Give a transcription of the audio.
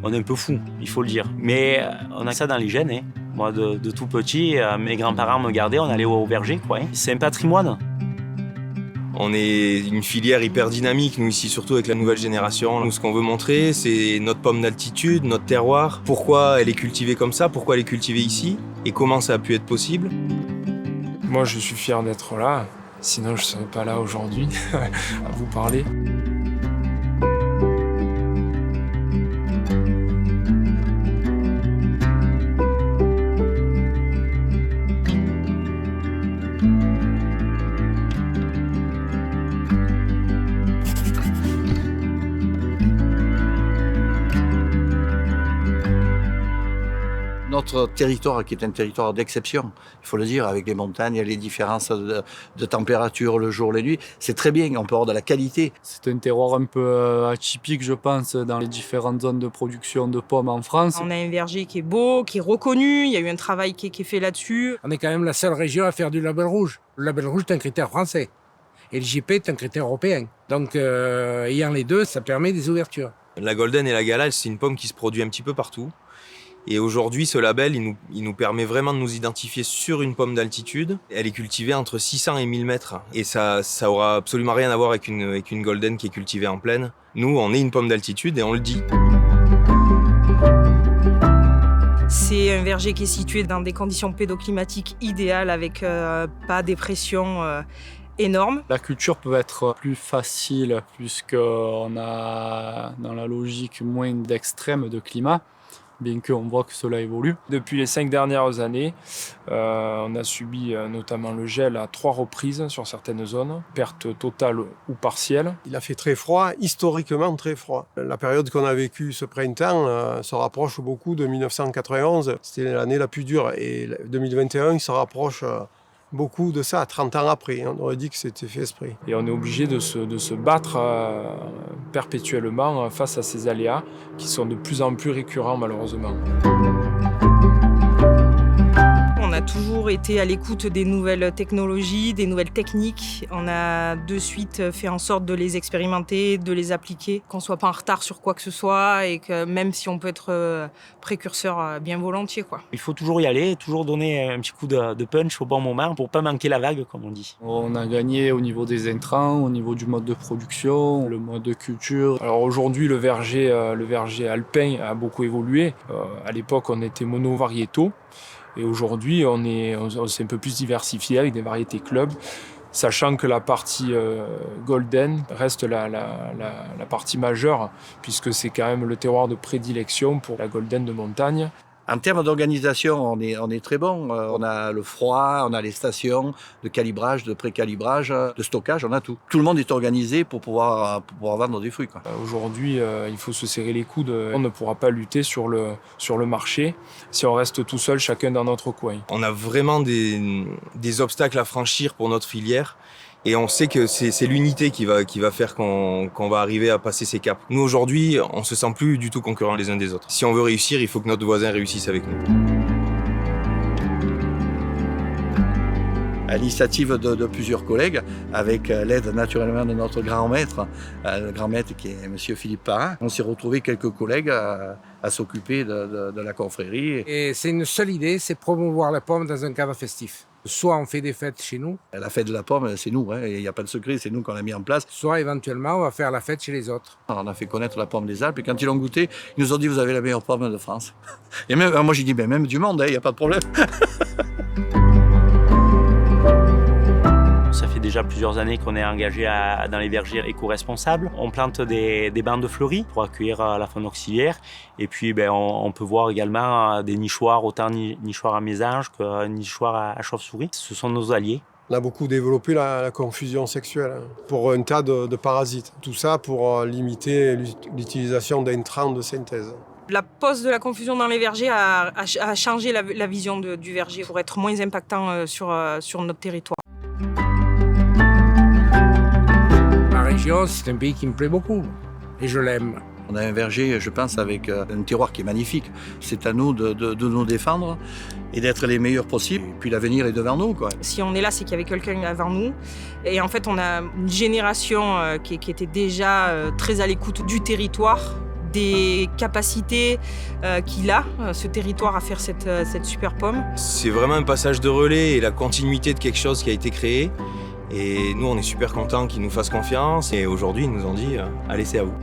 On est un peu fou, il faut le dire. Mais on a ça dans les gènes. Hein. Moi, de tout petit, mes grands-parents me gardaient, on allait au verger, quoi. Hein. C'est un patrimoine. On est une filière hyper dynamique, nous ici, surtout avec la nouvelle génération. Nous, ce qu'on veut montrer, c'est notre pomme d'altitude, notre terroir. Pourquoi elle est cultivée comme ça, pourquoi elle est cultivée ici, et comment ça a pu être possible. Moi, je suis fier d'être là, sinon je ne serais pas là aujourd'hui à vous parler. Notre territoire qui est un territoire d'exception, il faut le dire, avec les montagnes, les différences de température, le jour, les nuits, c'est très bien, on peut avoir de la qualité. C'est un terroir un peu atypique, je pense, dans les différentes zones de production de pommes en France. On a un verger qui est beau, qui est reconnu, il y a eu un travail qui est fait là-dessus. On est quand même la seule région à faire du label rouge. Le label rouge est un critère français et le JP est un critère européen. Donc, ayant les deux, ça permet des ouvertures. La Golden et la Gala, c'est une pomme qui se produit un petit peu partout. Et aujourd'hui, ce label, il nous permet vraiment de nous identifier sur une pomme d'altitude. Elle est cultivée entre 600 et 1000 mètres. Et ça aura absolument rien à voir avec une Golden qui est cultivée en plaine. Nous, on est une pomme d'altitude et on le dit. C'est un verger qui est situé dans des conditions pédoclimatiques idéales avec pas des pressions énormes. La culture peut être plus facile puisqu'on a dans la logique moins d'extrêmes de climat, bien qu'on voit que cela évolue. Depuis les 5 dernières années, on a subi notamment le gel à 3 reprises sur certaines zones, perte totale ou partielle. Il a fait très froid, historiquement très froid. La période qu'on a vécue ce printemps se rapproche beaucoup de 1991. C'était l'année la plus dure et 2021, il se rapproche beaucoup de ça, 30 ans après. On aurait dit que c'était fait exprès. Et on est obligé de se battre perpétuellement face à ces aléas qui sont de plus en plus récurrents malheureusement. On a toujours été à l'écoute des nouvelles technologies, des nouvelles techniques. On a de suite fait en sorte de les expérimenter, de les appliquer, qu'on ne soit pas en retard sur quoi que ce soit et que même si on peut être précurseur bien volontiers, quoi. Il faut toujours y aller, toujours donner un petit coup de punch au bon moment pour pas manquer la vague, comme on dit. On a gagné au niveau des intrants, au niveau du mode de production, le mode de culture. Alors aujourd'hui, le verger alpin a beaucoup évolué. À l'époque, on était monovariétaux. Et aujourd'hui, on s'est un peu plus diversifié avec des variétés club, sachant que la partie Golden reste la partie majeure, puisque c'est quand même le terroir de prédilection pour la Golden de montagne. En termes d'organisation, on est très bon. On a le froid, on a les stations de calibrage, de pré-calibrage, de stockage, on a tout. Tout le monde est organisé pour pouvoir vendre des fruits, quoi. Aujourd'hui, il faut se serrer les coudes. On ne pourra pas lutter sur le marché si on reste tout seul, chacun dans notre coin. On a vraiment des obstacles à franchir pour notre filière. Et on sait que c'est l'unité qui va faire qu'on va arriver à passer ces caps. Nous, aujourd'hui, on ne se sent plus du tout concurrents les uns des autres. Si on veut réussir, il faut que notre voisin réussisse avec nous. À l'initiative de plusieurs collègues, avec l'aide naturellement de notre grand maître, le grand maître qui est M. Philippe Parent, on s'est retrouvés quelques collègues à s'occuper de la confrérie. Et c'est une seule idée, c'est promouvoir la pomme dans un cadre festif. Soit on fait des fêtes chez nous. La fête de la pomme, c'est nous, il n'y a pas de secret, c'est nous qu'on l'a mis en place. Soit éventuellement, on va faire la fête chez les autres. On a fait connaître la pomme des Alpes et quand ils l'ont goûté, ils nous ont dit vous avez la meilleure pomme de France. Et même, moi j'ai dit même du monde, il n'y a pas de problème. Ça fait déjà plusieurs années qu'on est engagé dans les vergers éco-responsables. On plante des bancs de fleuris pour accueillir la faune auxiliaire. Et puis on peut voir également des nichoirs, autant nichoirs à mésanges que nichoirs à chauve-souris. Ce sont nos alliés. On a beaucoup développé la confusion sexuelle pour un tas de parasites. Tout ça pour limiter l'utilisation d'intrants de synthèse. La pose de la confusion dans les vergers a changé la vision du verger pour être moins impactant sur notre territoire. La région, c'est un pays qui me plaît beaucoup et je l'aime. On a un verger, je pense, avec un terroir qui est magnifique. C'est à nous de nous défendre et d'être les meilleurs possibles. Et puis l'avenir est devant nous, quoi. Si on est là, c'est qu'il y avait quelqu'un avant nous. Et en fait, on a une génération qui était déjà très à l'écoute du territoire, des capacités qu'il a, ce territoire, à faire cette super pomme. C'est vraiment un passage de relais et la continuité de quelque chose qui a été créé. Et nous, on est super contents qu'ils nous fassent confiance. Et aujourd'hui, ils nous ont dit « Allez, c'est à vous ».